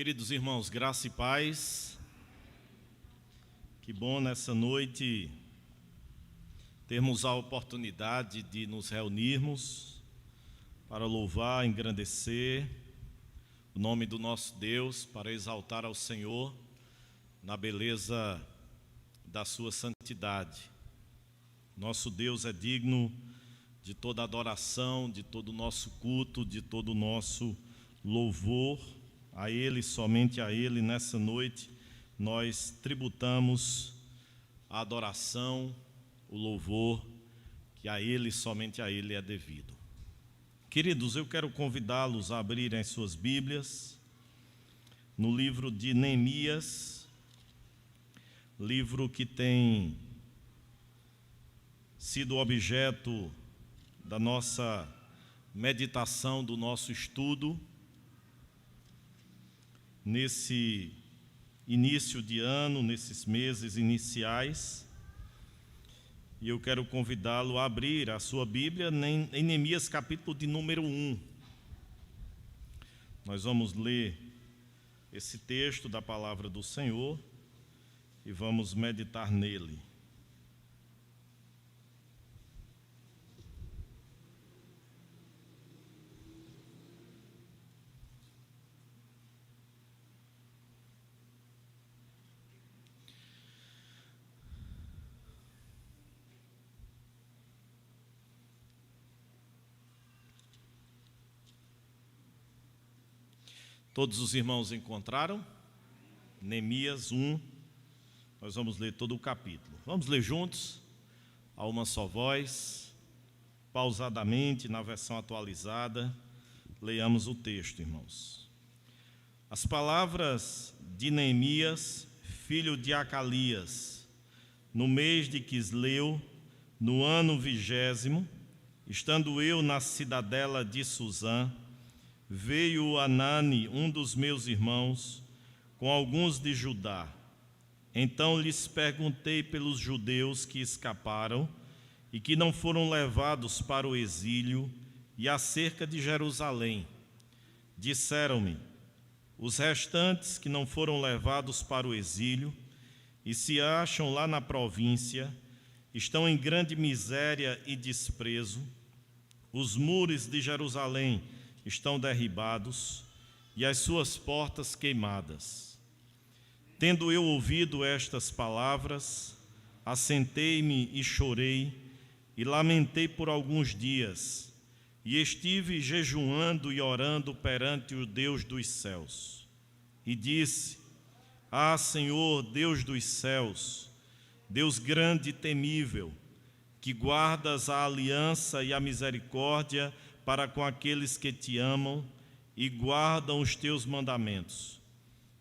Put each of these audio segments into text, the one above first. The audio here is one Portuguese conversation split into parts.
Queridos irmãos, graça e paz. Que bom nessa noite termos a oportunidade de nos reunirmos para louvar, engrandecer o nome do nosso Deus, para exaltar ao Senhor na beleza da sua santidade. Nosso Deus é digno de toda adoração, de todo o nosso culto, de todo o nosso louvor. A Ele, somente a Ele, nessa noite, nós tributamos a adoração, o louvor, que a Ele, somente a Ele é devido. Queridos, eu quero convidá-los a abrirem as suas Bíblias no livro de Neemias, livro que tem sido objeto da nossa meditação, do nosso estudo, nesse início de ano, nesses meses iniciais. E eu quero convidá-lo a abrir a sua Bíblia em Neemias, capítulo de número 1. Nós vamos ler esse texto da palavra do Senhor e vamos meditar nele. Todos os irmãos encontraram? Neemias 1, nós vamos ler todo o capítulo. Vamos ler juntos, a uma só voz, pausadamente, na versão atualizada. Leiamos o texto, irmãos. As palavras de Neemias, filho de Acalias, no mês de Quisleu, no ano 20º, estando eu na cidadela de Susã, veio Anani, um dos meus irmãos, com alguns de Judá. Então lhes perguntei pelos judeus que escaparam e que não foram levados para o exílio e acerca de Jerusalém. Disseram-me: os restantes que não foram levados para o exílio e se acham lá na província estão em grande miséria e desprezo. Os muros de Jerusalém estão derribados e as suas portas queimadas. Tendo eu ouvido estas palavras, assentei-me e chorei e lamentei por alguns dias, e estive jejuando e orando perante o Deus dos céus. E disse: ah, Senhor, Deus dos céus, Deus grande e temível, que guardas a aliança e a misericórdia para com aqueles que te amam e guardam os teus mandamentos.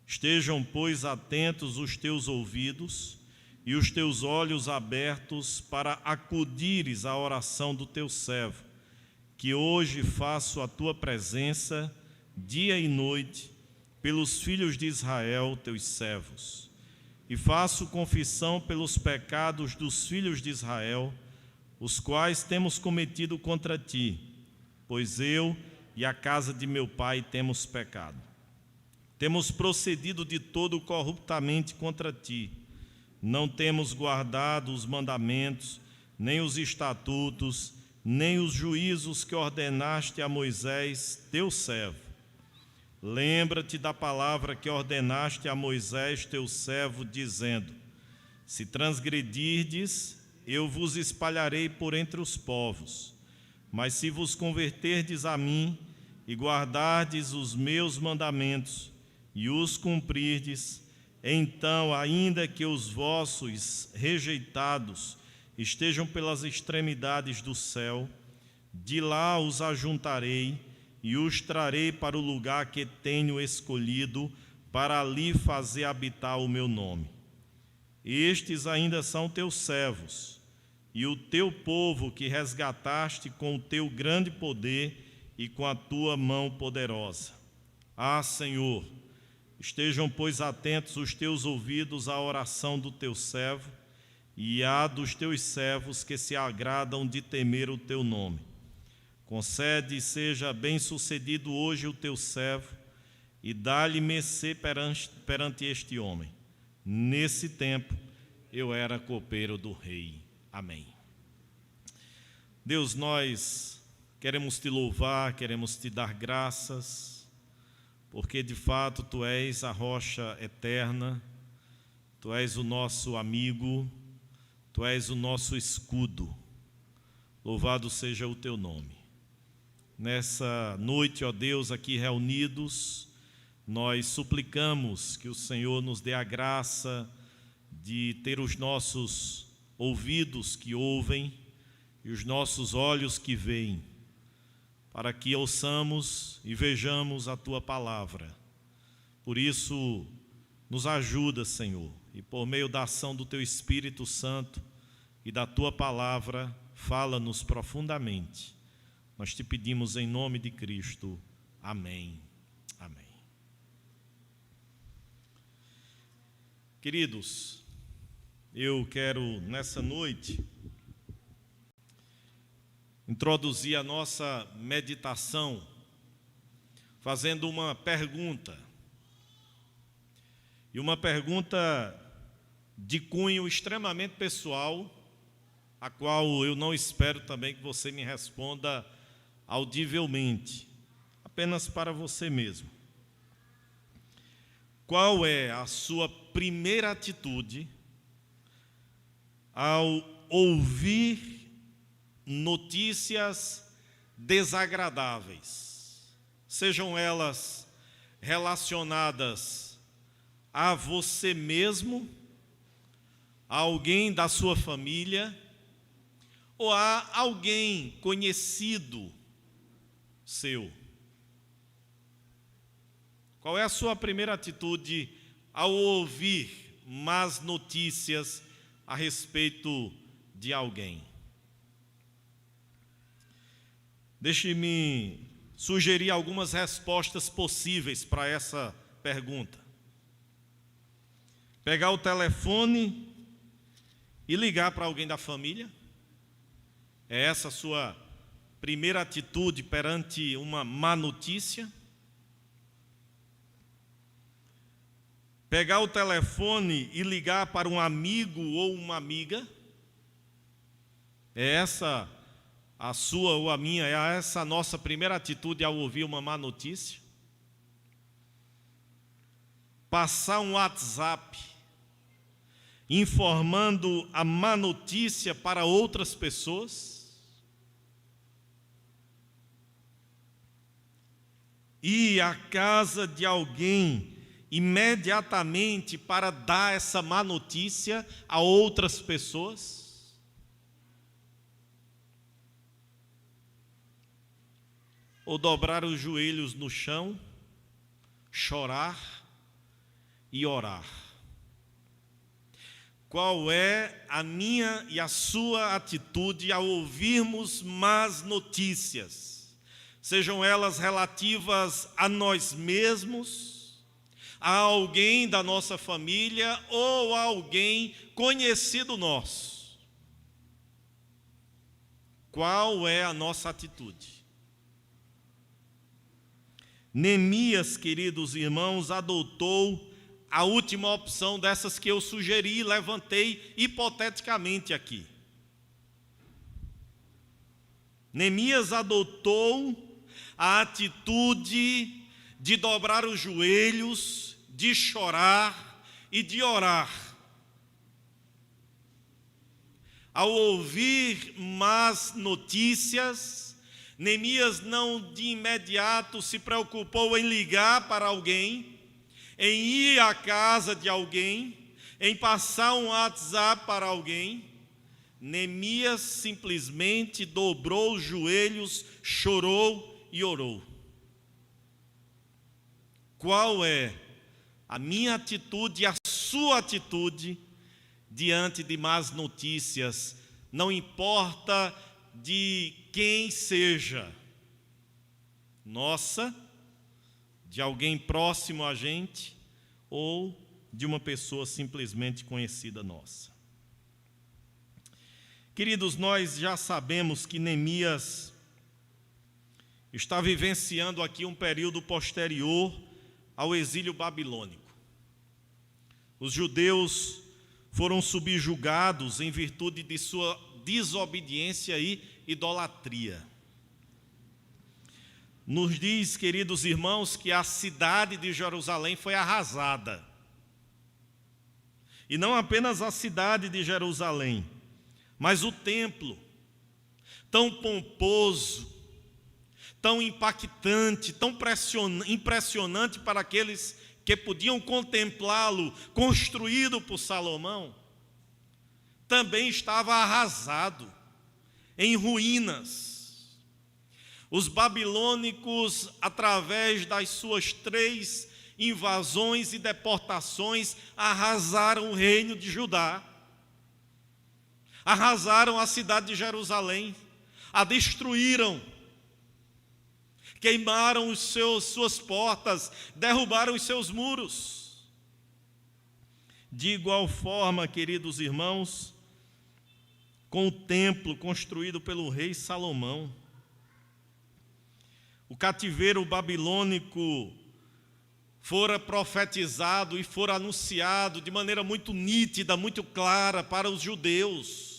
Estejam, pois, atentos os teus ouvidos e os teus olhos abertos para acudires à oração do teu servo, que hoje faço a tua presença, dia e noite, pelos filhos de Israel, teus servos. E faço confissão pelos pecados dos filhos de Israel, os quais temos cometido contra ti, pois eu e a casa de meu pai temos pecado. Temos procedido de todo corruptamente contra ti. Não temos guardado os mandamentos, nem os estatutos, nem os juízos que ordenaste a Moisés, teu servo. Lembra-te da palavra que ordenaste a Moisés, teu servo, dizendo: se transgredirdes, eu vos espalharei por entre os povos. Mas se vos converterdes a mim e guardardes os meus mandamentos e os cumprirdes, então, ainda que os vossos rejeitados estejam pelas extremidades do céu, de lá os ajuntarei e os trarei para o lugar que tenho escolhido, para ali fazer habitar o meu nome. Estes ainda são teus servos, e o teu povo que resgataste com o teu grande poder e com a tua mão poderosa. Ah, Senhor, estejam, pois, atentos os teus ouvidos à oração do teu servo e à dos teus servos que se agradam de temer o teu nome. Concede e seja bem-sucedido hoje o teu servo, e dá-lhe mercê perante este homem. Nesse tempo eu era copeiro do rei. Amém. Deus, nós queremos te louvar, queremos te dar graças, porque de fato tu és a rocha eterna, tu és o nosso amigo, tu és o nosso escudo. Louvado seja o teu nome. Nessa noite, ó Deus, aqui reunidos, nós suplicamos que o Senhor nos dê a graça de ter os nossos ouvidos que ouvem e os nossos olhos que veem, para que ouçamos e vejamos a Tua palavra. Por isso, nos ajuda, Senhor, e por meio da ação do Teu Espírito Santo e da Tua palavra, fala-nos profundamente. Nós te pedimos em nome de Cristo. Amém. Amém. Queridos, eu quero nessa noite introduzir a nossa meditação fazendo uma pergunta. E uma pergunta de cunho extremamente pessoal, a qual eu não espero também que você me responda audivelmente, apenas para você mesmo. Qual é a sua primeira atitude ao ouvir notícias desagradáveis, sejam elas relacionadas a você mesmo, a alguém da sua família, ou a alguém conhecido seu? Qual é a sua primeira atitude ao ouvir más notícias a respeito de alguém? Deixe-me sugerir algumas respostas possíveis para essa pergunta. Pegar o telefone e ligar para alguém da família? É essa a sua primeira atitude perante uma má notícia? Pegar o telefone e ligar para um amigo ou uma amiga? É essa a sua ou a minha, é essa a nossa primeira atitude ao ouvir uma má notícia? Passar um WhatsApp informando a má notícia para outras pessoas? Ir à casa de alguém imediatamente para dar essa má notícia a outras pessoas? Ou dobrar os joelhos no chão, chorar e orar? Qual é a minha e a sua atitude ao ouvirmos más notícias, sejam elas relativas a nós mesmos, a alguém da nossa família ou a alguém conhecido nosso? Qual é a nossa atitude? Neemias, queridos irmãos, adotou a última opção dessas que eu sugeri e levantei hipoteticamente aqui. Neemias adotou a atitude de dobrar os joelhos, de chorar e de orar. Ao ouvir más notícias, Neemias não de imediato se preocupou em ligar para alguém, em ir à casa de alguém, em passar um WhatsApp para alguém. Neemias simplesmente dobrou os joelhos, chorou e orou. Qual é a minha atitude e a sua atitude diante de más notícias? Não importa de quem seja, nossa, de alguém próximo a gente ou de uma pessoa simplesmente conhecida nossa. Queridos, nós já sabemos que Neemias está vivenciando aqui um período posterior ao exílio babilônico. Os judeus foram subjugados em virtude de sua desobediência e idolatria. Nos diz, queridos irmãos, que a cidade de Jerusalém foi arrasada. E não apenas a cidade de Jerusalém, mas o templo, tão pomposo, tão impactante, tão impressionante para aqueles que podiam contemplá-lo, construído por Salomão, também estava arrasado, em ruínas. Os babilônicos, através das suas 3 invasões e deportações, arrasaram o reino de Judá, arrasaram a cidade de Jerusalém, a destruíram, queimaram suas portas, derrubaram os seus muros. De igual forma, queridos irmãos, com o templo construído pelo rei Salomão, o cativeiro babilônico fora profetizado e fora anunciado de maneira muito nítida, muito clara para os judeus.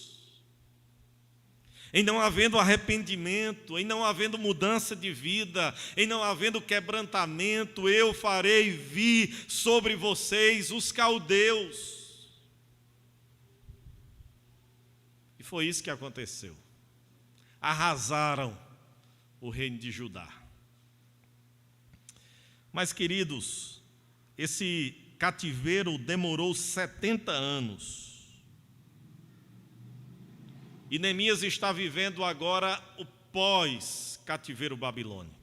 Em não havendo arrependimento, em não havendo mudança de vida, em não havendo quebrantamento, eu farei vir sobre vocês os caldeus. E foi isso que aconteceu. Arrasaram o reino de Judá. Mas, queridos, esse cativeiro demorou 70 anos. E Neemias está vivendo agora o pós-cativeiro babilônico.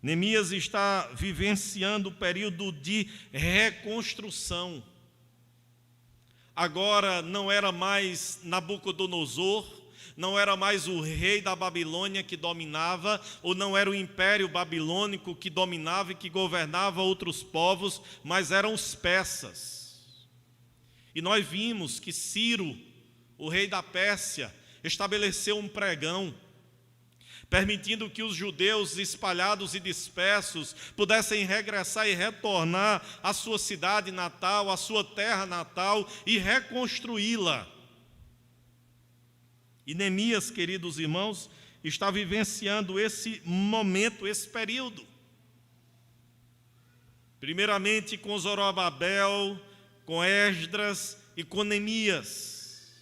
Neemias está vivenciando o período de reconstrução. Agora não era mais Nabucodonosor, não era mais o rei da Babilônia que dominava, ou não era o império babilônico que dominava e que governava outros povos, mas eram os persas. E nós vimos que Ciro, o rei da Pérsia, estabeleceu um pregão, permitindo que os judeus espalhados e dispersos pudessem regressar e retornar à sua cidade natal, à sua terra natal e reconstruí-la. E Neemias, queridos irmãos, está vivenciando esse momento, esse período. Primeiramente com Zorobabel, com Esdras e com Neemias.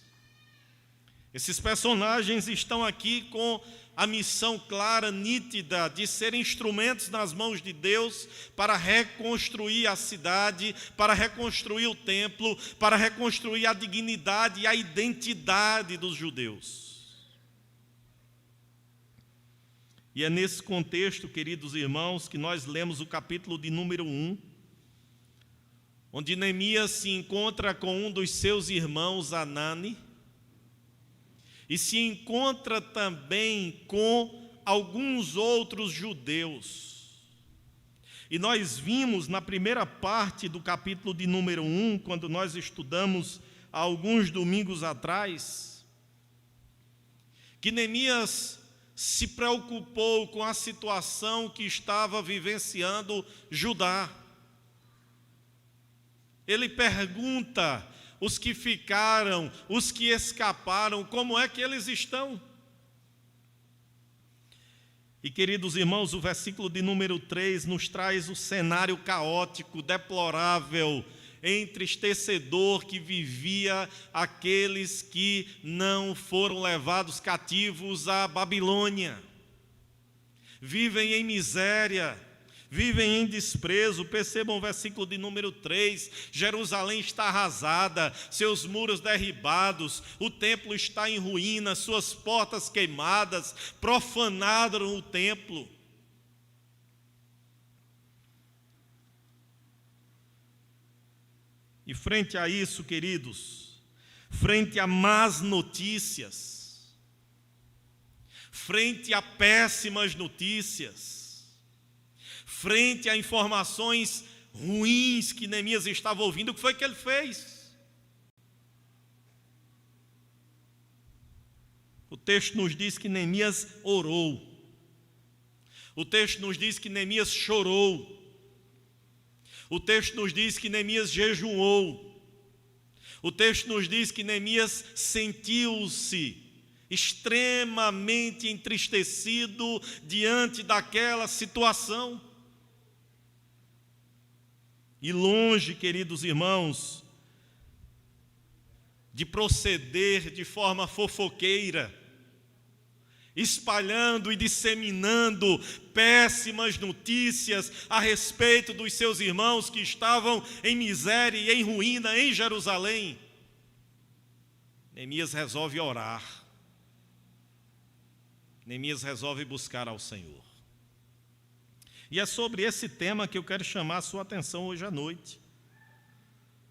Esses personagens estão aqui com a missão clara, nítida, de serem instrumentos nas mãos de Deus para reconstruir a cidade, para reconstruir o templo, para reconstruir a dignidade e a identidade dos judeus. E é nesse contexto, queridos irmãos, que nós lemos o capítulo de número 1, onde Neemias se encontra com um dos seus irmãos, Anani, e se encontra também com alguns outros judeus. E nós vimos na primeira parte do capítulo de número 1, quando nós estudamos há alguns domingos atrás, que Neemias se preocupou com a situação que estava vivenciando Judá. Ele pergunta: os que ficaram, os que escaparam, como é que eles estão? E, queridos irmãos, o versículo de número 3 nos traz o cenário caótico, deplorável, entristecedor que vivia aqueles que não foram levados cativos à Babilônia. Vivem em miséria, vivem em desprezo. Percebam o versículo de número 3, Jerusalém está arrasada, seus muros derribados, o templo está em ruínas, suas portas queimadas, profanaram o templo. E frente a isso, queridos, frente a más notícias, frente a péssimas notícias, frente a informações ruins que Neemias estava ouvindo, o que foi que ele fez? O texto nos diz que Neemias orou. O texto nos diz que Neemias chorou. O texto nos diz que Neemias jejuou. O texto nos diz que Neemias sentiu-se extremamente entristecido diante daquela situação. E longe, queridos irmãos, de proceder de forma fofoqueira, espalhando e disseminando péssimas notícias a respeito dos seus irmãos que estavam em miséria e em ruína em Jerusalém, Neemias resolve orar. Neemias resolve buscar ao Senhor. E é sobre esse tema que eu quero chamar a sua atenção hoje à noite,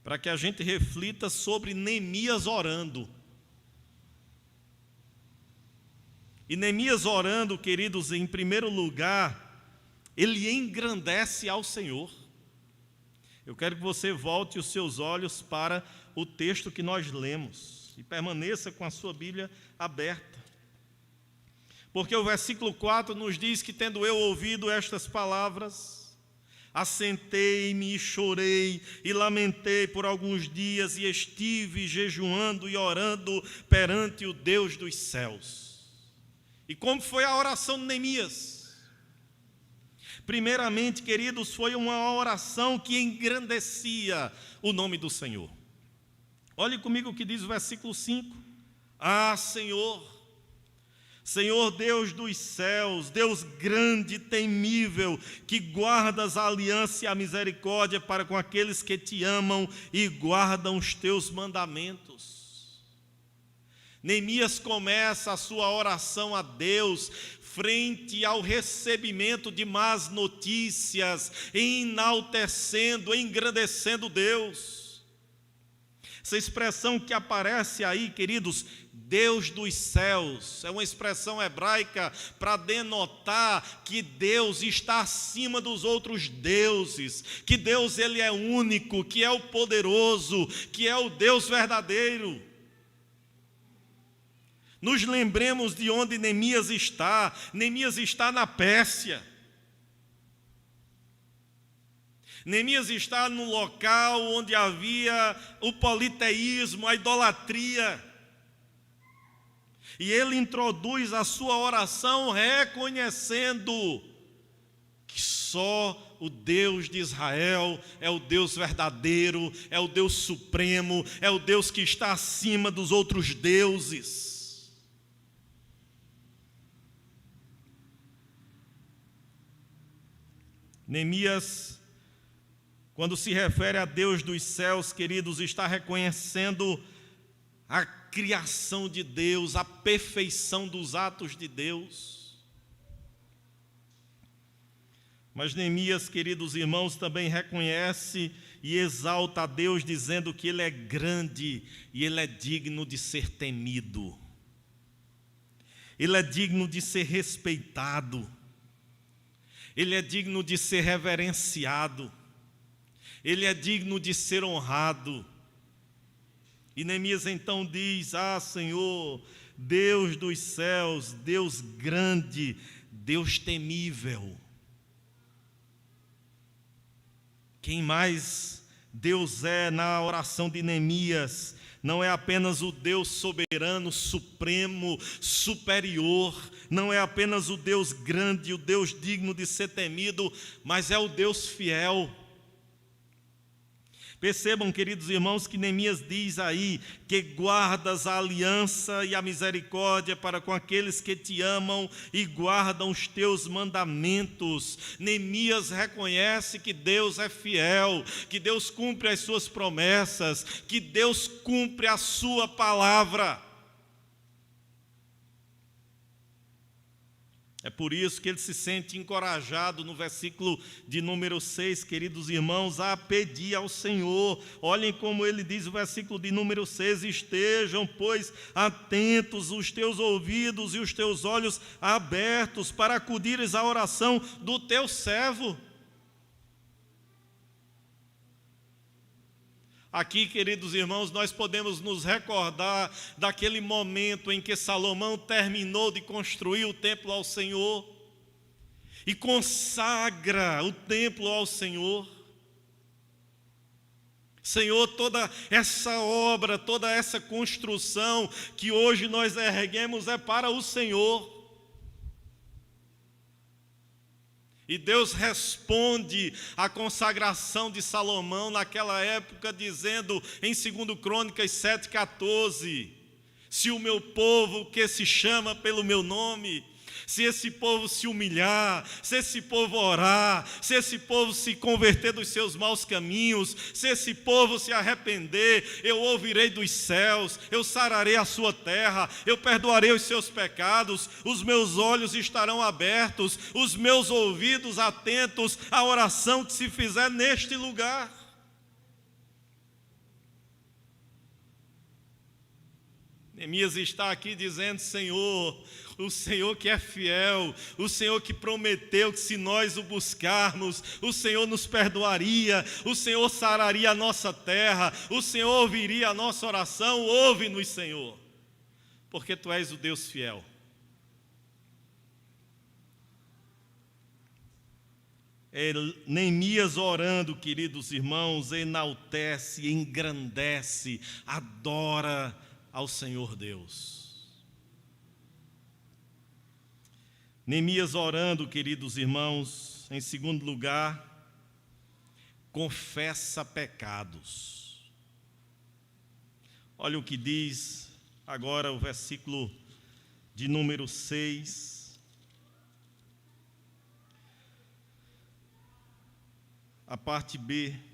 para que a gente reflita sobre Neemias orando. E Neemias orando, queridos, em primeiro lugar, ele engrandece ao Senhor. Eu quero que você volte os seus olhos para o texto que nós lemos e permaneça com a sua Bíblia aberta. Porque o versículo 4 nos diz que, tendo eu ouvido estas palavras, assentei-me e chorei e lamentei por alguns dias e estive jejuando e orando perante o Deus dos céus. E como foi a oração de Neemias? Primeiramente, queridos, foi uma oração que engrandecia o nome do Senhor. Olhe comigo o que diz o versículo 5. Ah, Senhor, Senhor Deus dos céus, Deus grande e temível, que guardas a aliança e a misericórdia para com aqueles que te amam e guardam os teus mandamentos. Neemias começa a sua oração a Deus frente ao recebimento de más notícias, enaltecendo, engrandecendo Deus. Essa expressão que aparece aí, queridos, Deus dos céus, é uma expressão hebraica para denotar que Deus está acima dos outros deuses, que Deus ele é único, que é o poderoso, que é o Deus verdadeiro. Nos lembremos de onde Neemias está. Neemias está na Pérsia. Neemias está no local onde havia o politeísmo, a idolatria. E ele introduz a sua oração reconhecendo que só o Deus de Israel é o Deus verdadeiro, é o Deus supremo, é o Deus que está acima dos outros deuses. Neemias, quando se refere a Deus dos céus, queridos, está reconhecendo a criação de Deus, a perfeição dos atos de Deus. Mas Neemias, queridos irmãos, também reconhece e exalta a Deus, dizendo que Ele é grande e Ele é digno de ser temido. Ele é digno de ser respeitado. Ele é digno de ser reverenciado. Ele é digno de ser honrado. E Neemias então diz: ah, Senhor, Deus dos céus, Deus grande, Deus temível. Quem mais Deus é na oração de Neemias? Não é apenas o Deus soberano, supremo, superior, não é apenas o Deus grande, o Deus digno de ser temido, mas é o Deus fiel. Percebam, queridos irmãos, que Neemias diz aí que guardas a aliança e a misericórdia para com aqueles que te amam e guardam os teus mandamentos. Neemias reconhece que Deus é fiel, que Deus cumpre as suas promessas, que Deus cumpre a sua palavra. É por isso que ele se sente encorajado no versículo de número 6, queridos irmãos, a pedir ao Senhor. Olhem como ele diz o versículo de número 6, estejam, pois, atentos os teus ouvidos e os teus olhos abertos para acudires à oração do teu servo. Aqui, queridos irmãos, nós podemos nos recordar daquele momento em que Salomão terminou de construir o templo ao Senhor e consagra o templo ao Senhor. Senhor, toda essa obra, toda essa construção que hoje nós erguemos é para o Senhor. E Deus responde à consagração de Salomão naquela época, dizendo em 2 Crônicas 7,14: se o meu povo que se chama pelo meu nome, se esse povo se humilhar, se esse povo orar, se esse povo se converter dos seus maus caminhos, se esse povo se arrepender, eu ouvirei dos céus, eu sararei a sua terra, eu perdoarei os seus pecados, os meus olhos estarão abertos, os meus ouvidos atentos à oração que se fizer neste lugar. Neemias está aqui dizendo: Senhor, o Senhor que é fiel, o Senhor que prometeu que se nós o buscarmos, o Senhor nos perdoaria, o Senhor sararia a nossa terra, o Senhor ouviria a nossa oração. Ouve-nos, Senhor, porque Tu és o Deus fiel. Neemias orando, queridos irmãos, enaltece, engrandece, adora ao Senhor Deus. Neemias orando, queridos irmãos, em segundo lugar, confessa pecados. Olha o que diz agora o versículo de número 6. A parte B.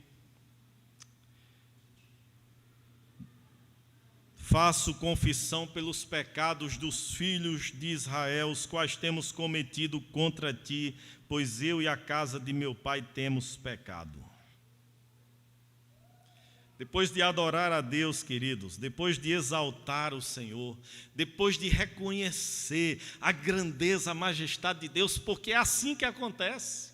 Faço confissão pelos pecados dos filhos de Israel, os quais temos cometido contra Ti, pois eu e a casa de meu pai temos pecado. Depois de adorar a Deus, queridos, depois de exaltar o Senhor, depois de reconhecer a grandeza, a majestade de Deus, porque é assim que acontece.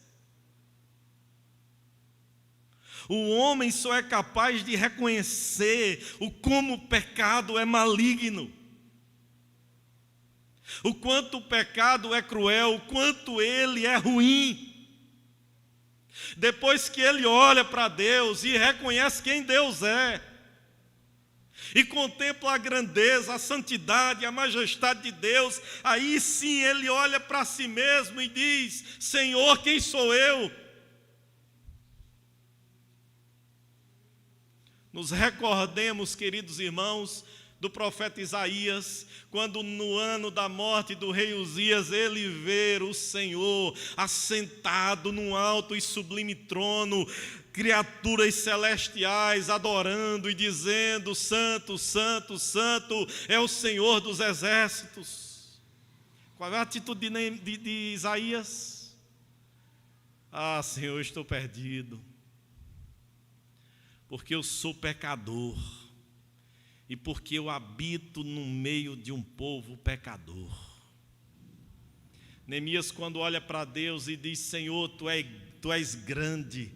O homem só é capaz de reconhecer como o pecado é maligno, o quanto o pecado é cruel, o quanto ele é ruim. Depois que ele olha para Deus e reconhece quem Deus é, e contempla a grandeza, a santidade, a majestade de Deus, aí sim ele olha para si mesmo e diz: Senhor, quem sou eu? Nos recordemos, queridos irmãos, do profeta Isaías, quando no ano da morte do rei Uzias, ele vê o Senhor assentado num alto e sublime trono, criaturas celestiais adorando e dizendo: Santo, Santo, Santo é o Senhor dos exércitos. Qual é a atitude de Isaías? Ah, Senhor, estou perdido, porque eu sou pecador e porque eu habito no meio de um povo pecador. Neemias, quando olha para Deus e diz: Senhor, tu és grande,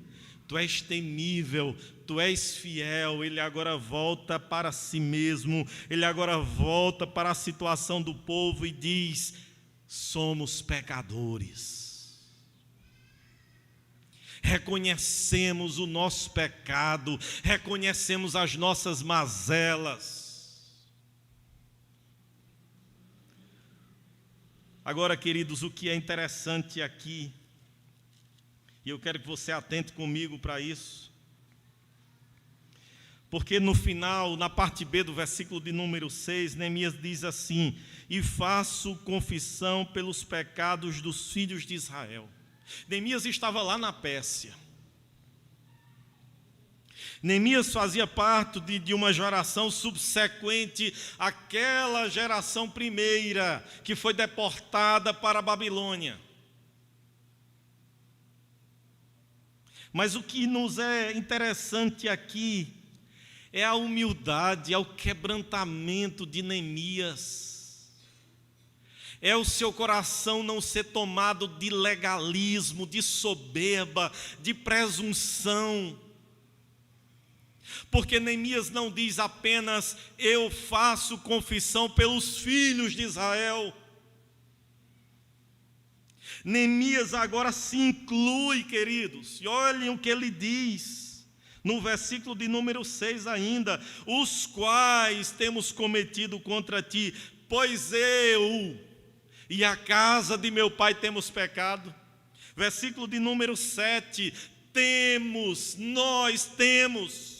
Tu és temível, Tu és fiel, ele agora volta para si mesmo, ele agora volta para a situação do povo e diz: somos pecadores. Reconhecemos o nosso pecado, reconhecemos as nossas mazelas. Agora, queridos, o que é interessante aqui, e eu quero que você atente comigo para isso, porque no final, na parte B do versículo de número 6, Neemias diz assim: e faço confissão pelos pecados dos filhos de Israel. Neemias estava lá na Pérsia. Neemias fazia parte de uma geração subsequente àquela geração primeira que foi deportada para a Babilônia. Mas o que nos é interessante aqui é a humildade, é o quebrantamento de Neemias. É o seu coração não ser tomado de legalismo, de soberba, de presunção. Porque Neemias não diz apenas: eu faço confissão pelos filhos de Israel. Neemias agora se inclui, queridos, e olhem o que ele diz No versículo de número 6 ainda, os quais temos cometido contra ti, pois eu e a casa de meu pai temos pecado. Versículo de número 7, nós temos.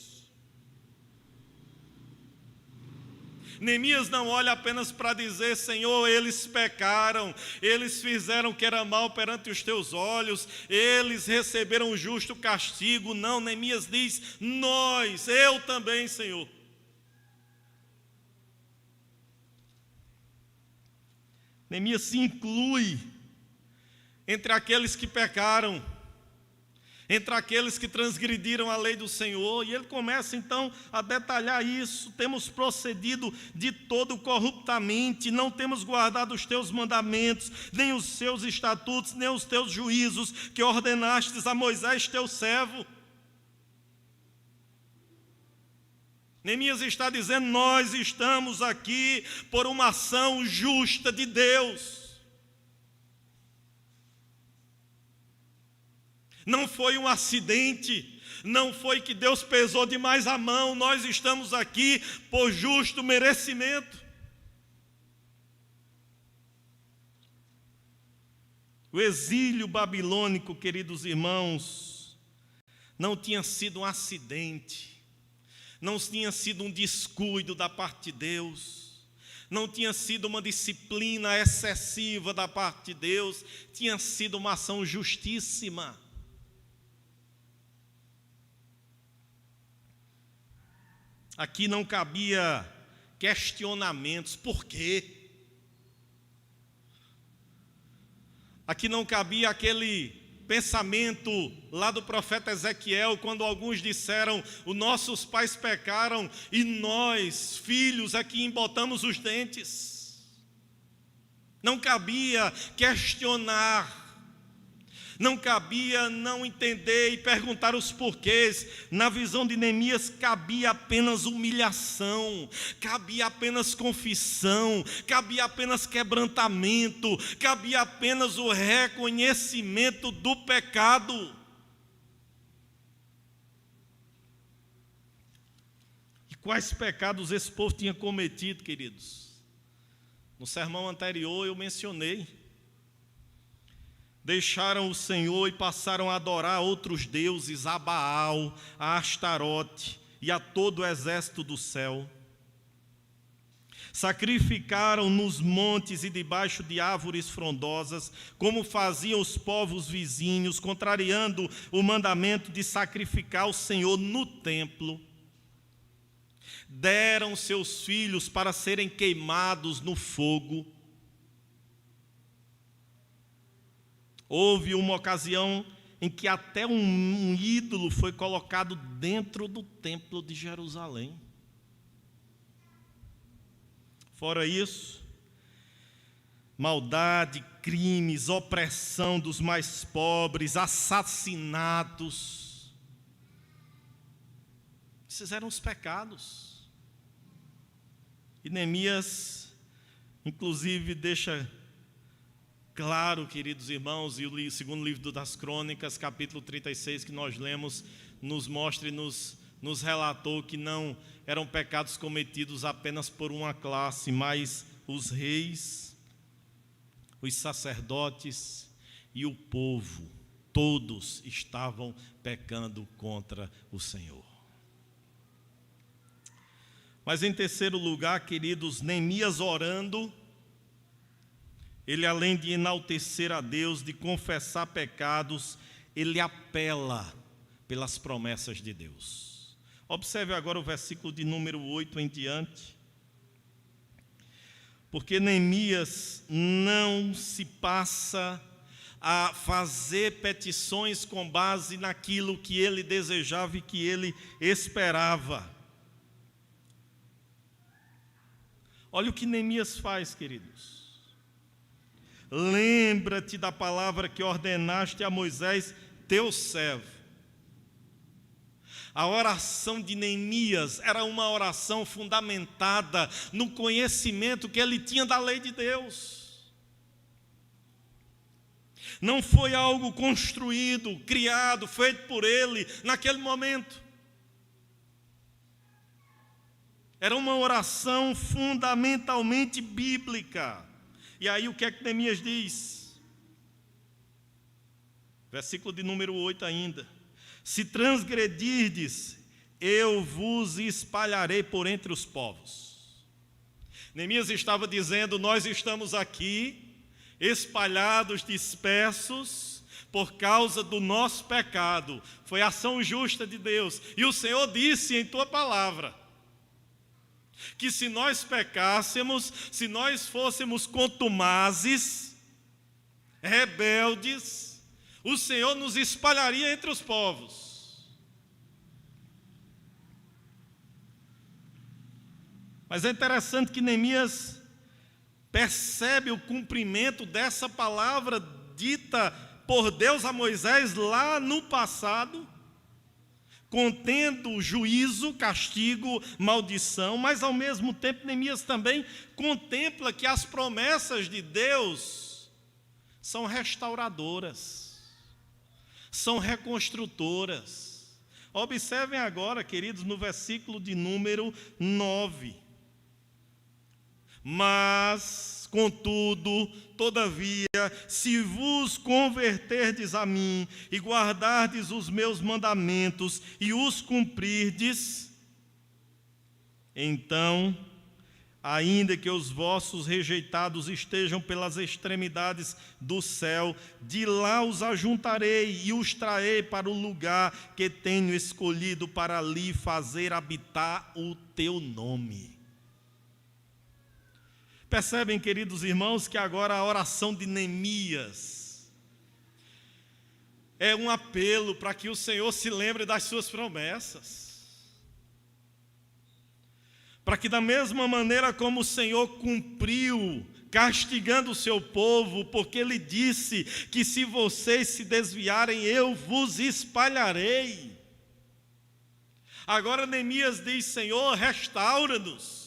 Neemias não olha apenas para dizer: Senhor, eles pecaram, eles fizeram o que era mal perante os teus olhos, eles receberam um justo castigo. Não, Neemias diz: nós, eu também, Senhor. Neemias se inclui entre aqueles que pecaram, entre aqueles que transgrediram a lei do Senhor, e ele começa então a detalhar isso. Temos procedido de todo corruptamente, não temos guardado os teus mandamentos, nem os seus estatutos, nem os teus juízos, que ordenastes a Moisés teu servo. Neemias está dizendo: nós estamos aqui por uma ação justa de Deus. Não foi um acidente, não foi que Deus pesou demais a mão, nós estamos aqui por justo merecimento. O exílio babilônico, queridos irmãos, não tinha sido um acidente, não tinha sido um descuido da parte de Deus, não tinha sido uma disciplina excessiva da parte de Deus, tinha sido uma ação justíssima. Aqui não cabia questionamentos. Por quê? Aqui não cabia aquele pensamento lá do profeta Ezequiel, quando alguns disseram: os nossos pais pecaram e nós, filhos, aqui embotamos os dentes. Não cabia questionar. Não cabia não entender e perguntar os porquês. Na visão de Neemias cabia apenas humilhação, cabia apenas confissão, cabia apenas quebrantamento, cabia apenas o reconhecimento do pecado. E quais pecados esse povo tinha cometido, queridos? No sermão anterior eu mencionei. Deixaram o Senhor e passaram a adorar outros deuses, a Baal, a Astarote e a todo o exército do céu. Sacrificaram nos montes e debaixo de árvores frondosas, como faziam os povos vizinhos, contrariando o mandamento de sacrificar ao Senhor no templo. Deram seus filhos para serem queimados no fogo. Houve uma ocasião em que até um ídolo foi colocado dentro do templo de Jerusalém. Fora isso, maldade, crimes, opressão dos mais pobres, assassinatos. Esses eram os pecados. E Neemias, inclusive, deixa claro, queridos irmãos, e o segundo livro das Crônicas, capítulo 36, que nós lemos, nos mostra e nos relatou que não eram pecados cometidos apenas por uma classe, mas os reis, os sacerdotes e o povo, todos estavam pecando contra o Senhor. Mas em terceiro lugar, queridos, Neemias orando, ele, além de enaltecer a Deus, de confessar pecados, ele apela pelas promessas de Deus. Observe agora o versículo de número 8 em diante. Porque Neemias não se passa a fazer petições com base naquilo que ele desejava e que ele esperava. Olha o que Neemias faz, queridos. Lembra-te da palavra que ordenaste a Moisés, teu servo. A oração de Neemias era uma oração fundamentada no conhecimento que ele tinha da lei de Deus. Não foi algo construído, criado, feito por ele naquele momento. Era uma oração fundamentalmente bíblica. E aí o que é que Neemias diz? Versículo de número 8 ainda. Se transgredirdes, eu vos espalharei por entre os povos. Neemias estava dizendo, nós estamos aqui, espalhados, dispersos, por causa do nosso pecado. Foi ação justa de Deus. E o Senhor disse em tua palavra, que se nós pecássemos, se nós fôssemos contumazes, rebeldes, o Senhor nos espalharia entre os povos. Mas é interessante que Neemias percebe o cumprimento dessa palavra dita por Deus a Moisés lá no passado, contendo juízo, castigo, maldição, mas ao mesmo tempo Neemias também contempla que as promessas de Deus são restauradoras, são reconstrutoras. Observem agora, queridos, no versículo de número 9. Mas, contudo, todavia, se vos converterdes a mim e guardardes os meus mandamentos e os cumprirdes, então, ainda que os vossos rejeitados estejam pelas extremidades do céu, de lá os ajuntarei e os trarei para o lugar que tenho escolhido para ali fazer habitar o teu nome. Percebem, queridos irmãos, que agora a oração de Neemias é um apelo para que o Senhor se lembre das suas promessas. Para que da mesma maneira como o Senhor cumpriu, castigando o seu povo, porque Ele disse que se vocês se desviarem, eu vos espalharei. Agora Neemias diz, Senhor, restaura-nos.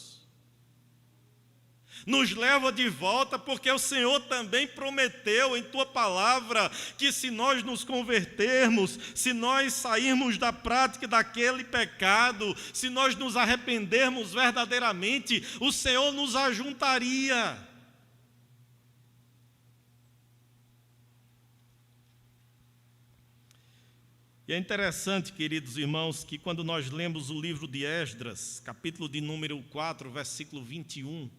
Nos leva de volta, porque o Senhor também prometeu em tua palavra que se nós nos convertermos, se nós sairmos da prática daquele pecado, se nós nos arrependermos verdadeiramente, o Senhor nos ajuntaria. E é interessante, queridos irmãos, que quando nós lemos o livro de Esdras, capítulo de número 4, versículo 21,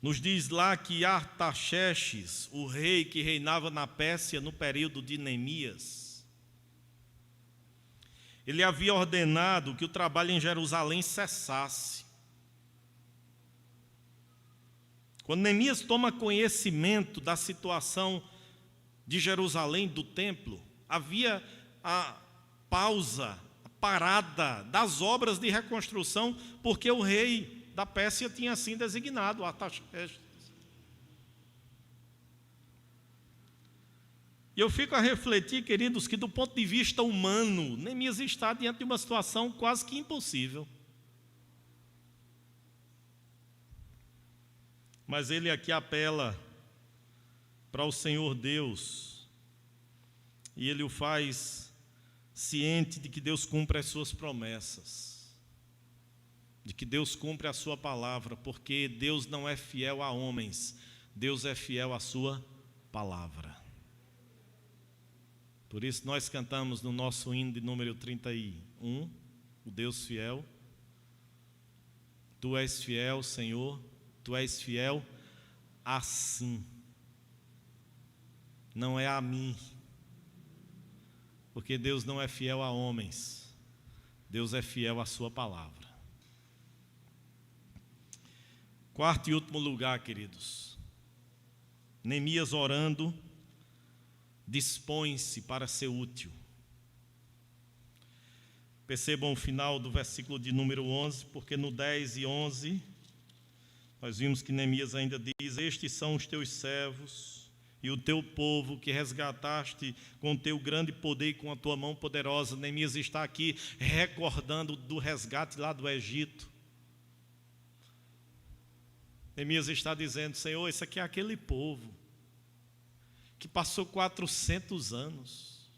nos diz lá que Artaxerxes, o rei que reinava na Pérsia no período de Neemias, ele havia ordenado que o trabalho em Jerusalém cessasse. Quando Neemias toma conhecimento da situação de Jerusalém, do templo, havia a pausa, a parada das obras de reconstrução, porque o rei da Pérsia tinha assim designado Artaxerxes. E eu fico a refletir, queridos, que do ponto de vista humano, Neemias está diante de uma situação quase que impossível. Mas ele aqui apela para o Senhor Deus, e ele o faz ciente de que Deus cumpre as suas promessas, de que Deus cumpre a sua palavra, porque Deus não é fiel a homens, Deus é fiel à sua palavra. Por isso nós cantamos no nosso hino de número 31, o Deus fiel. Tu és fiel, Senhor, Tu és fiel assim, não é a mim, porque Deus não é fiel a homens, Deus é fiel à sua palavra. Quarto e último lugar, queridos, Neemias orando, dispõe-se para ser útil. Percebam o final do versículo de número 11, porque no 10 e 11, nós vimos que Neemias ainda diz, estes são os teus servos e o teu povo que resgataste com o teu grande poder e com a tua mão poderosa. Neemias está aqui recordando do resgate lá do Egito. Neemias está dizendo, Senhor, esse aqui é aquele povo que passou 400 anos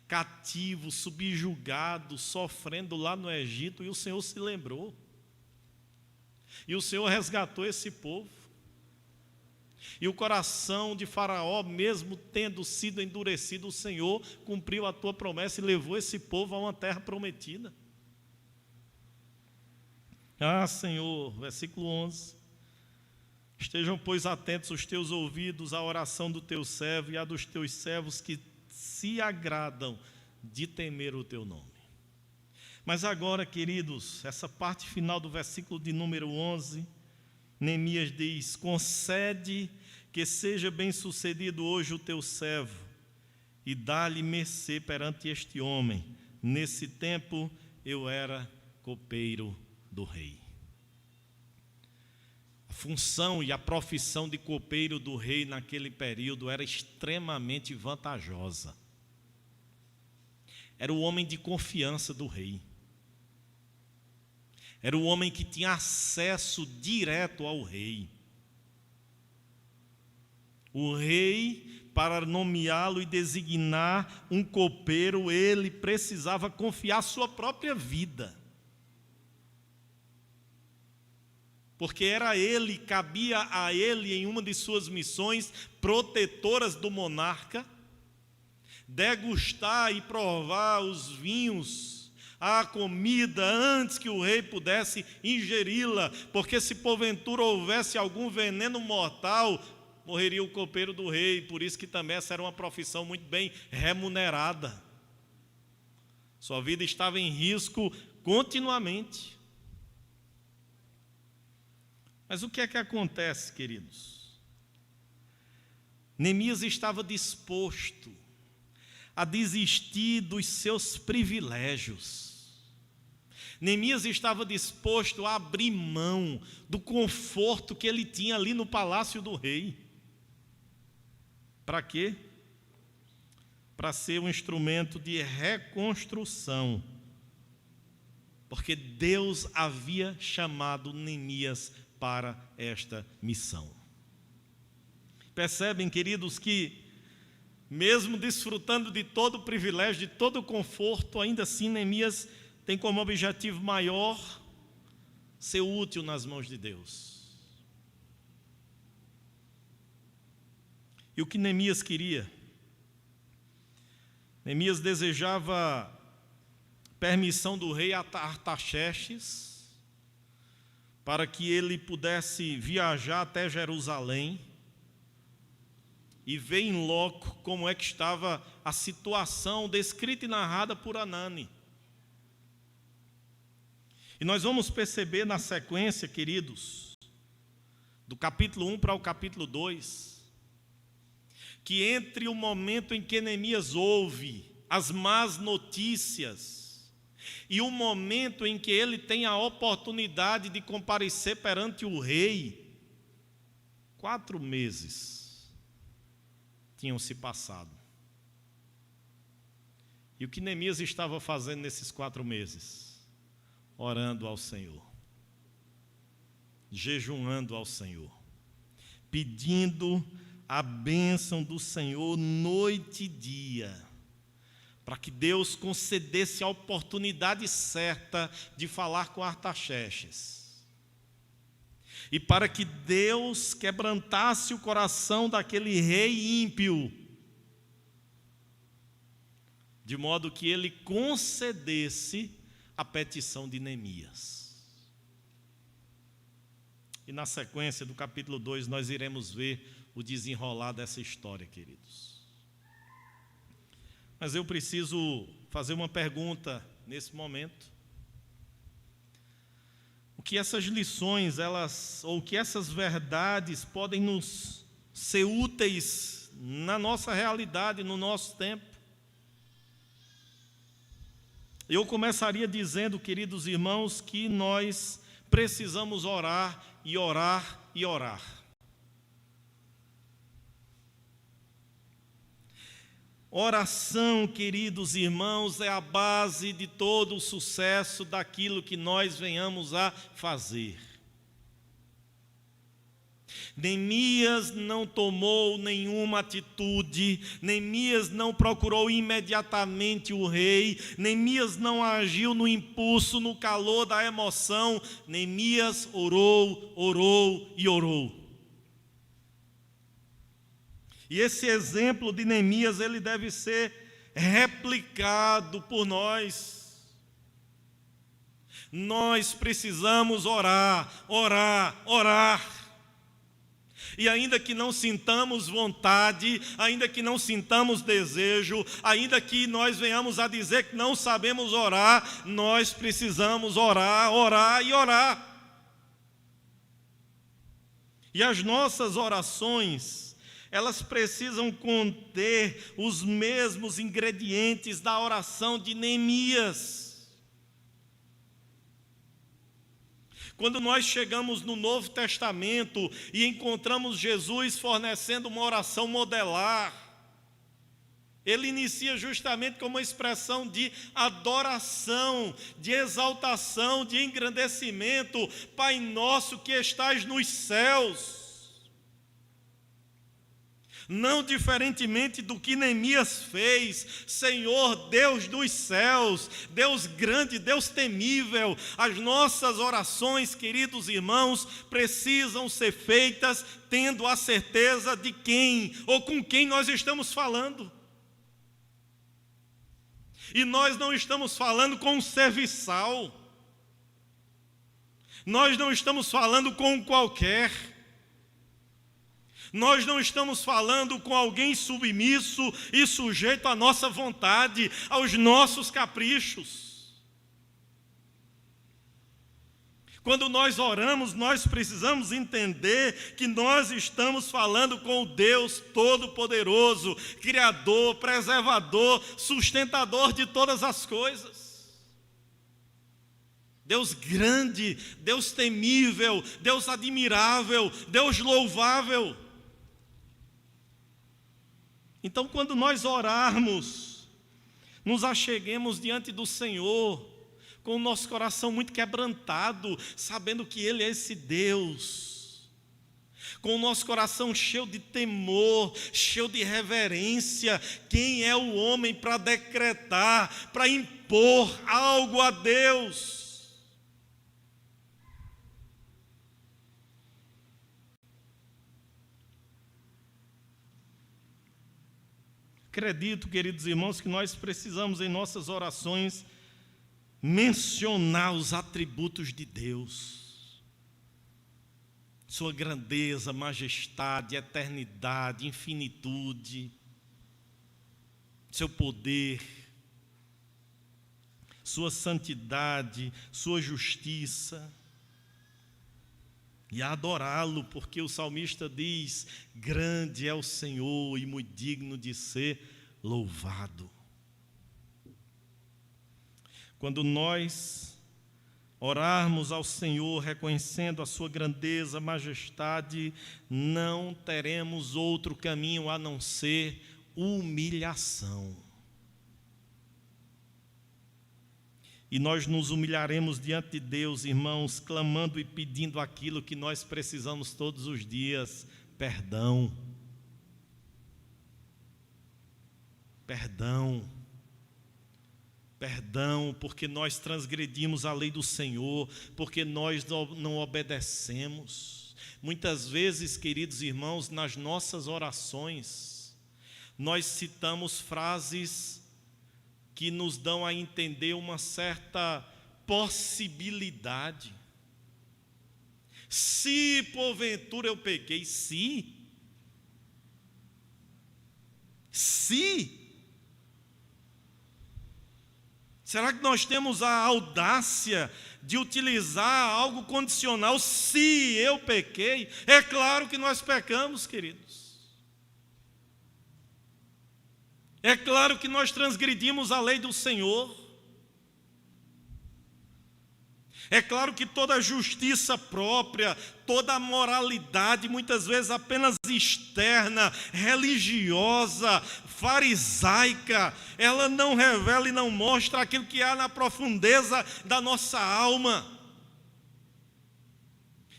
cativo, subjugado, sofrendo lá no Egito, e o Senhor se lembrou. E o Senhor resgatou esse povo. E o coração de Faraó, mesmo tendo sido endurecido, o Senhor cumpriu a tua promessa e levou esse povo a uma terra prometida. Ah, Senhor, versículo 11. Estejam, pois, atentos os teus ouvidos à oração do teu servo e à dos teus servos que se agradam de temer o teu nome. Mas agora, queridos, essa parte final do versículo de número 11, Neemias diz: concede que seja bem sucedido hoje o teu servo e dá-lhe mercê perante este homem. Nesse tempo eu era copeiro do rei. A função e a profissão de copeiro do rei naquele período era extremamente vantajosa. Era o homem de confiança do rei. Era o homem que tinha acesso direto ao rei. O rei, para nomeá-lo e designar um copeiro, ele precisava confiar sua própria vida. Porque era ele, cabia a ele, em uma de suas missões protetoras do monarca, degustar e provar os vinhos, a comida, antes que o rei pudesse ingeri-la, porque se porventura houvesse algum veneno mortal, morreria o copeiro do rei. Por isso que também essa era uma profissão muito bem remunerada. Sua vida estava em risco continuamente. Mas o que é que acontece, queridos? Neemias estava disposto a desistir dos seus privilégios. Neemias estava disposto a abrir mão do conforto que ele tinha ali no palácio do rei. Para quê? Para ser um instrumento de reconstrução. Porque Deus havia chamado Neemias para esta missão. Percebem, queridos, que mesmo desfrutando de todo o privilégio, de todo o conforto, ainda assim Neemias tem como objetivo maior ser útil nas mãos de Deus. E o que Neemias queria? Neemias desejava permissão do rei Artaxerxes para que ele pudesse viajar até Jerusalém e ver em loco como é que estava a situação descrita e narrada por Anani. E nós vamos perceber na sequência, queridos, do capítulo 1 para o capítulo 2, que entre o momento em que Neemias ouve as más notícias e o momento em que ele tem a oportunidade de comparecer perante o rei, 4 meses tinham se passado. E o que Neemias estava fazendo nesses 4 meses? Orando ao Senhor, jejuando ao Senhor, pedindo a bênção do Senhor noite e dia, para que Deus concedesse a oportunidade certa de falar com Artaxerxes, e para que Deus quebrantasse o coração daquele rei ímpio, de modo que ele concedesse a petição de Neemias. E na sequência do capítulo 2 nós iremos ver o desenrolar dessa história, queridos. Mas eu preciso fazer uma pergunta nesse momento. O que essas lições, ou que essas verdades podem nos ser úteis na nossa realidade, no nosso tempo? Eu começaria dizendo, queridos irmãos, que nós precisamos orar e orar e orar. Oração, queridos irmãos, é a base de todo o sucesso daquilo que nós venhamos a fazer. Neemias não tomou nenhuma atitude, Neemias não procurou imediatamente o rei, Neemias não agiu no impulso, no calor da emoção. Neemias orou, orou e orou. E esse exemplo de Neemias, ele deve ser replicado por nós. Nós precisamos orar, orar, orar. E ainda que não sintamos vontade, ainda que não sintamos desejo, ainda que nós venhamos a dizer que não sabemos orar, nós precisamos orar, orar e orar. E as nossas orações, elas precisam conter os mesmos ingredientes da oração de Neemias. Quando nós chegamos no Novo Testamento e encontramos Jesus fornecendo uma oração modelar, ele inicia justamente com uma expressão de adoração, de exaltação, de engrandecimento. Pai nosso que estás nos céus. Não diferentemente do que Neemias fez, Senhor, Deus dos céus, Deus grande, Deus temível, as nossas orações, queridos irmãos, precisam ser feitas tendo a certeza de quem ou com quem nós estamos falando. E nós não estamos falando com um serviçal, nós não estamos falando com um qualquer. Nós não estamos falando com alguém submisso e sujeito à nossa vontade, aos nossos caprichos. Quando nós oramos, nós precisamos entender que nós estamos falando com o Deus Todo-Poderoso, Criador, Preservador, Sustentador de todas as coisas. Deus grande, Deus temível, Deus admirável, Deus louvável. Então, quando nós orarmos, nos acheguemos diante do Senhor, com o nosso coração muito quebrantado, sabendo que Ele é esse Deus, com o nosso coração cheio de temor, cheio de reverência. Quem é o homem para decretar, para impor algo a Deus? Acredito, queridos irmãos, que nós precisamos em nossas orações mencionar os atributos de Deus. Sua grandeza, majestade, eternidade, infinitude, seu poder, sua santidade, sua justiça. E adorá-lo, porque o salmista diz: grande é o Senhor e muito digno de ser louvado. Quando nós orarmos ao Senhor, reconhecendo a sua grandeza, majestade, não teremos outro caminho a não ser humilhação. E nós nos humilharemos diante de Deus, irmãos, clamando e pedindo aquilo que nós precisamos todos os dias: perdão. Perdão. Perdão, porque nós transgredimos a lei do Senhor, porque nós não obedecemos. Muitas vezes, queridos irmãos, nas nossas orações, nós citamos frases que nos dão a entender uma certa possibilidade. Se porventura eu pequei, se. Será que nós temos a audácia de utilizar algo condicional? Se eu pequei, é claro que nós pecamos, queridos. É claro que nós transgredimos a lei do Senhor. É claro que toda justiça própria, toda moralidade, muitas vezes apenas externa, religiosa, farisaica, ela não revela e não mostra aquilo que há na profundeza da nossa alma.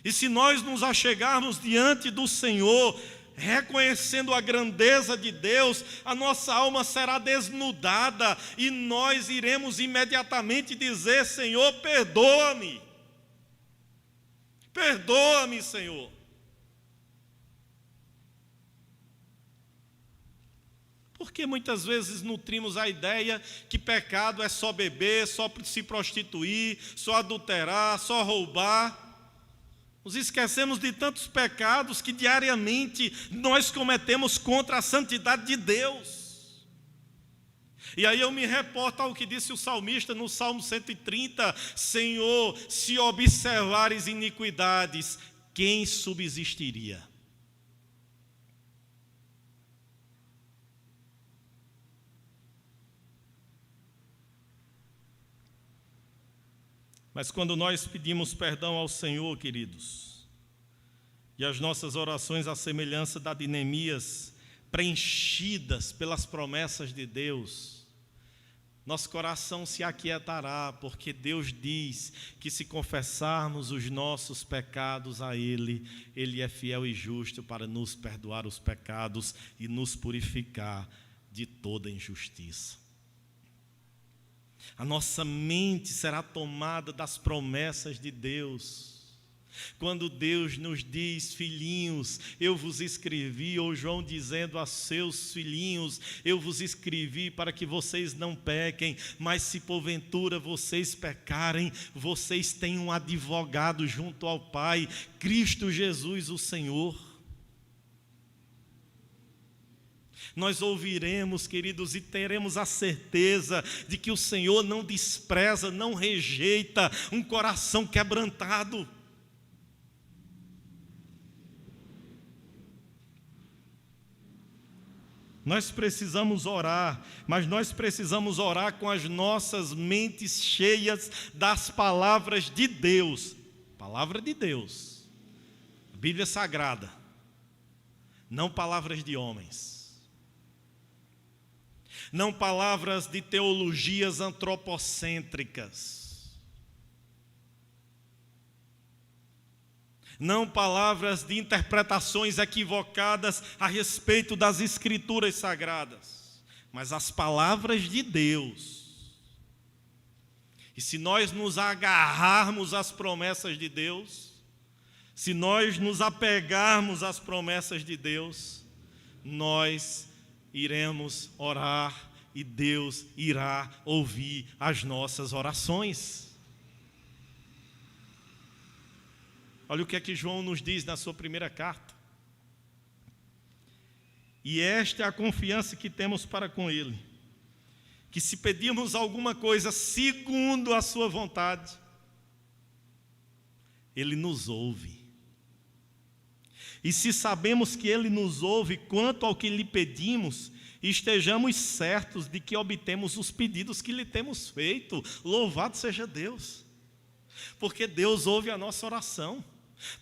E se nós nos achegarmos diante do Senhor, reconhecendo a grandeza de Deus, a nossa alma será desnudada e nós iremos imediatamente dizer: Senhor, perdoa-me. Perdoa-me, Senhor. Porque muitas vezes nutrimos a ideia que pecado é só beber, só se prostituir, só adulterar, só roubar. Nos esquecemos de tantos pecados que diariamente nós cometemos contra a santidade de Deus. E aí eu me reporto ao que disse o salmista no Salmo 130: Senhor, se observares iniquidades, quem subsistiria? Mas quando nós pedimos perdão ao Senhor, queridos, e as nossas orações à semelhança da de Neemias, preenchidas pelas promessas de Deus, nosso coração se aquietará, porque Deus diz que se confessarmos os nossos pecados a Ele, Ele é fiel e justo para nos perdoar os pecados e nos purificar de toda injustiça. A nossa mente será tomada das promessas de Deus. Quando Deus nos diz: filhinhos, eu vos escrevi, ou João dizendo a seus filhinhos: eu vos escrevi para que vocês não pequem, mas se porventura vocês pecarem, vocês têm um advogado junto ao Pai, Cristo Jesus o Senhor. Nós ouviremos, queridos, e teremos a certeza de que o Senhor não despreza, não rejeita um coração quebrantado. Nós precisamos orar, mas nós precisamos orar com as nossas mentes cheias das palavras de Deus. Palavra de Deus, Bíblia Sagrada, não palavras de homens. Não palavras de teologias antropocêntricas. Não palavras de interpretações equivocadas a respeito das Escrituras Sagradas, mas as palavras de Deus. E se nós nos agarrarmos às promessas de Deus, se nós nos apegarmos às promessas de Deus, nós iremos orar e Deus irá ouvir as nossas orações. Olha o que é que João nos diz na sua primeira carta. E esta é a confiança que temos para com Ele, que se pedirmos alguma coisa segundo a sua vontade, Ele nos ouve. E se sabemos que Ele nos ouve quanto ao que lhe pedimos, estejamos certos de que obtemos os pedidos que lhe temos feito. Louvado seja Deus, porque Deus ouve a nossa oração,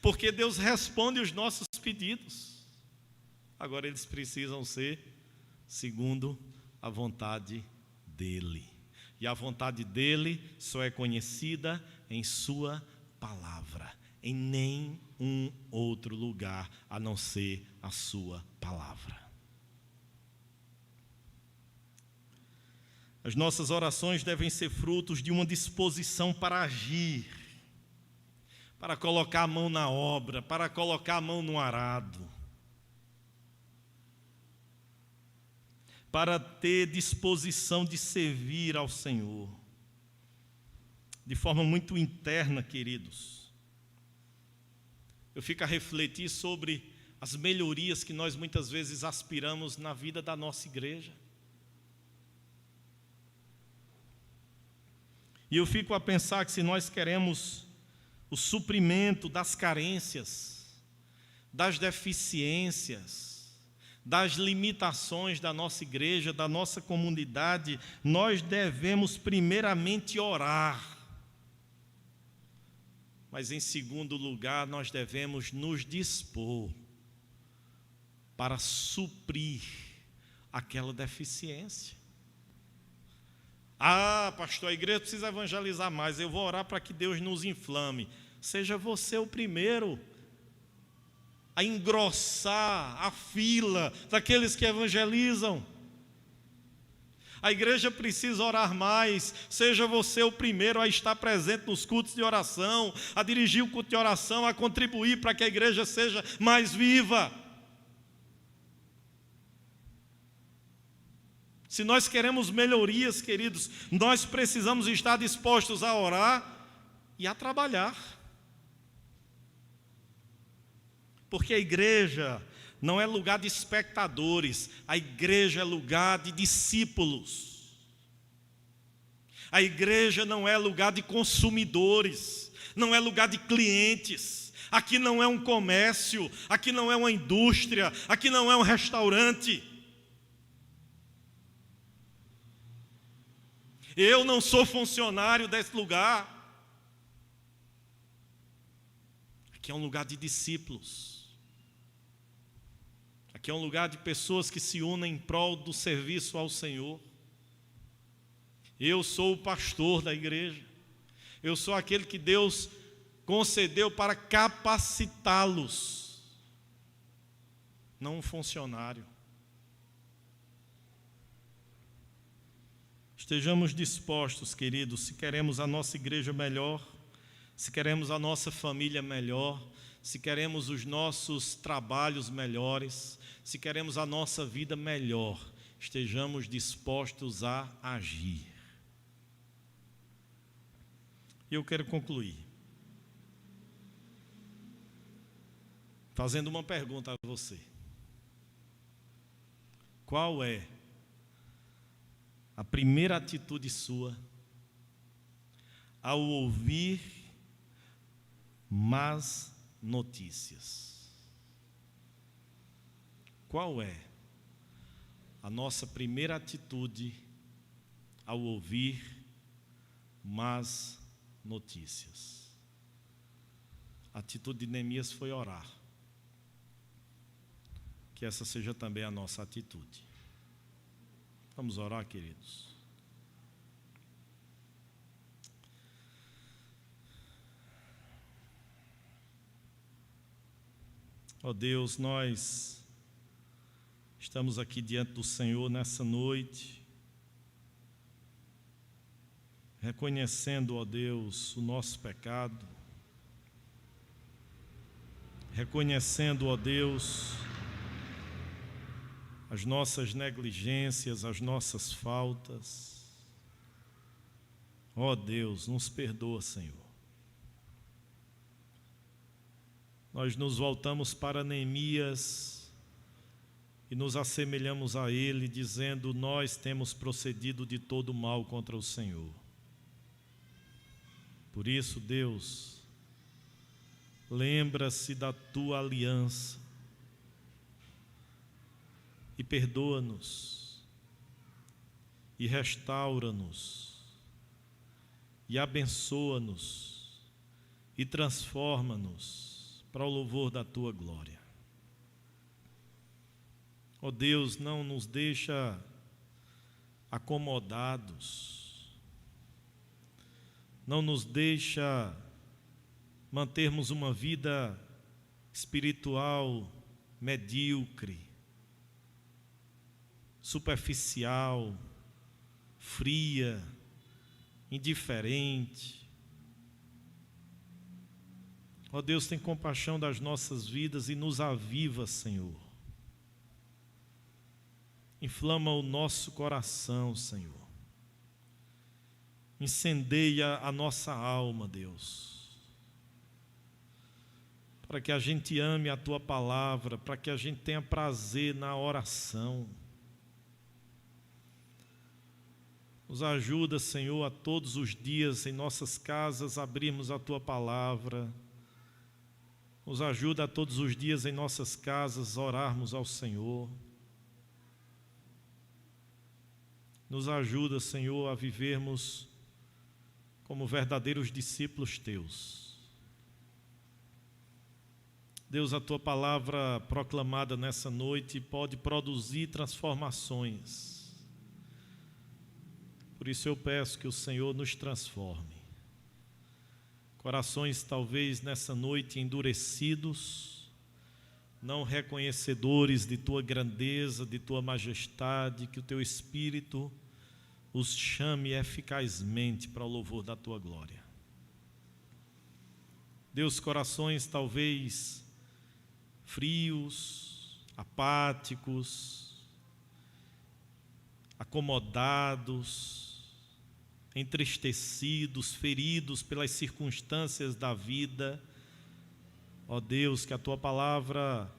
porque Deus responde os nossos pedidos. Agora eles precisam ser segundo a vontade dEle. E a vontade dEle só é conhecida em sua palavra, em nenhum outro lugar a não ser a sua palavra. As nossas orações devem ser frutos de uma disposição para agir, para colocar a mão na obra, para colocar a mão no arado, para ter disposição de servir ao Senhor, de forma muito interna, queridos. Eu fico a refletir sobre as melhorias que nós muitas vezes aspiramos na vida da nossa igreja. E eu fico a pensar que se nós queremos o suprimento das carências, das deficiências, das limitações da nossa igreja, da nossa comunidade, nós devemos primeiramente orar. Mas em segundo lugar, nós devemos nos dispor para suprir aquela deficiência. Ah, pastor, a igreja precisa evangelizar mais, eu vou orar para que Deus nos inflame. seja você o primeiro a engrossar a fila daqueles que evangelizam. A igreja precisa orar mais, seja você o primeiro a estar presente nos cultos de oração, a dirigir o culto de oração, a contribuir para que a igreja seja mais viva. Se nós queremos melhorias, queridos, nós precisamos estar dispostos a orar e a trabalhar. Porque a igreja não é lugar de espectadores, a igreja é lugar de discípulos. A igreja não é lugar de consumidores, não é lugar de clientes. Aqui não é um comércio, aqui não é uma indústria, aqui não é um restaurante. Eu não sou funcionário desse lugar. Aqui é um lugar de discípulos. Aqui é um lugar de pessoas que se unem em prol do serviço ao Senhor. Eu sou o pastor da igreja. Eu sou aquele que Deus concedeu para capacitá-los. Não um funcionário. Estejamos dispostos, queridos, se queremos a nossa igreja melhor, se queremos a nossa família melhor, se queremos os nossos trabalhos melhores, se queremos a nossa vida melhor, estejamos dispostos a agir. E eu quero concluir fazendo uma pergunta a você. Qual é a primeira atitude sua ao ouvir más notícias? Qual é a nossa primeira atitude ao ouvir más notícias? A atitude de Neemias foi orar. Que essa seja também a nossa atitude. Vamos orar, queridos. Ó Deus, nós estamos aqui diante do Senhor nessa noite, reconhecendo, ó Deus, o nosso pecado, reconhecendo, ó Deus, as nossas negligências, as nossas faltas. Ó Deus, nos perdoa, Senhor. Nós nos voltamos para Neemias e nos assemelhamos a ele, dizendo: nós temos procedido de todo mal contra o Senhor. Por isso, Deus, lembra-se da tua aliança e perdoa-nos, e restaura-nos, e abençoa-nos, e transforma-nos para o louvor da tua glória. Ó Deus, não nos deixa acomodados, não nos deixa mantermos uma vida espiritual medíocre, superficial, fria, indiferente. Ó Deus, tem compaixão das nossas vidas e nos aviva, Senhor. Inflama o nosso coração, Senhor. Incendeia a nossa alma, Deus. Para que a gente ame a Tua palavra, para que a gente tenha prazer na oração. Nos ajuda, Senhor, a todos os dias em nossas casas abrirmos a Tua palavra. Nos ajuda a todos os dias em nossas casas orarmos ao Senhor. Nos ajuda, Senhor, a vivermos como verdadeiros discípulos Teus. Deus, a Tua palavra proclamada nessa noite pode produzir transformações. Por isso eu peço que o Senhor nos transforme. Corações talvez nessa noite endurecidos, não reconhecedores de tua grandeza, de tua majestade, que o teu Espírito os chame eficazmente para o louvor da tua glória. Deus, corações talvez frios, apáticos, acomodados, entristecidos, feridos pelas circunstâncias da vida. Ó Deus, que a tua palavra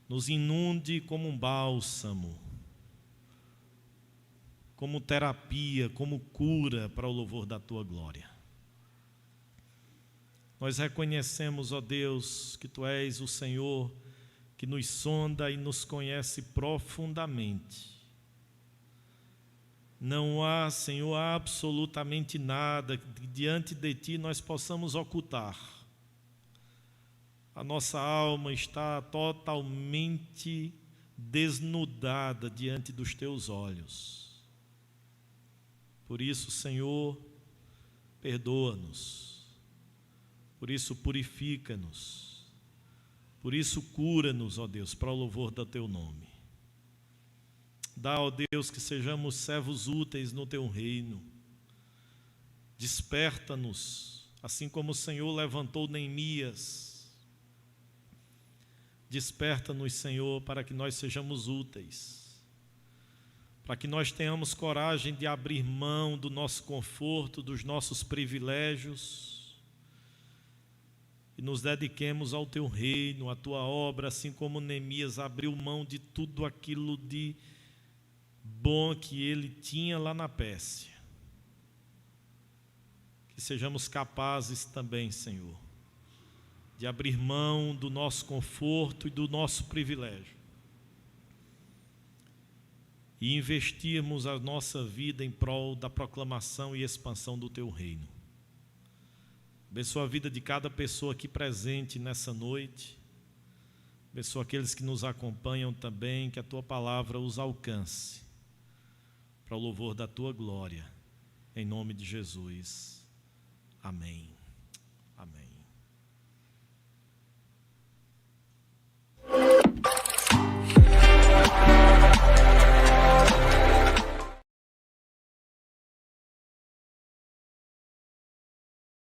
nos inunde como um bálsamo, como terapia, como cura para o louvor da tua glória. Nós reconhecemos, ó Deus, que tu és o Senhor que nos sonda e nos conhece profundamente. Não há, Senhor, absolutamente nada que diante de Ti nós possamos ocultar. A nossa alma está totalmente desnudada diante dos Teus olhos. Por isso, Senhor, perdoa-nos. Por isso, purifica-nos. Por isso, cura-nos, ó Deus, para o louvor do Teu nome. Dá, ó Deus, que sejamos servos úteis no Teu reino. Desperta-nos, assim como o Senhor levantou Neemias. Desperta-nos, Senhor, para que nós sejamos úteis. Para que nós tenhamos coragem de abrir mão do nosso conforto, dos nossos privilégios, e nos dediquemos ao Teu reino, à Tua obra, assim como Neemias abriu mão de tudo aquilo de bom que ele tinha lá na Pérsia. Que sejamos capazes também, Senhor, de abrir mão do nosso conforto e do nosso privilégio e investirmos a nossa vida em prol da proclamação e expansão do Teu reino. Abençoa a vida de cada pessoa aqui presente nessa noite. Abençoa aqueles que nos acompanham também, que a Tua palavra os alcance para o louvor da Tua glória, em nome de Jesus. Amém.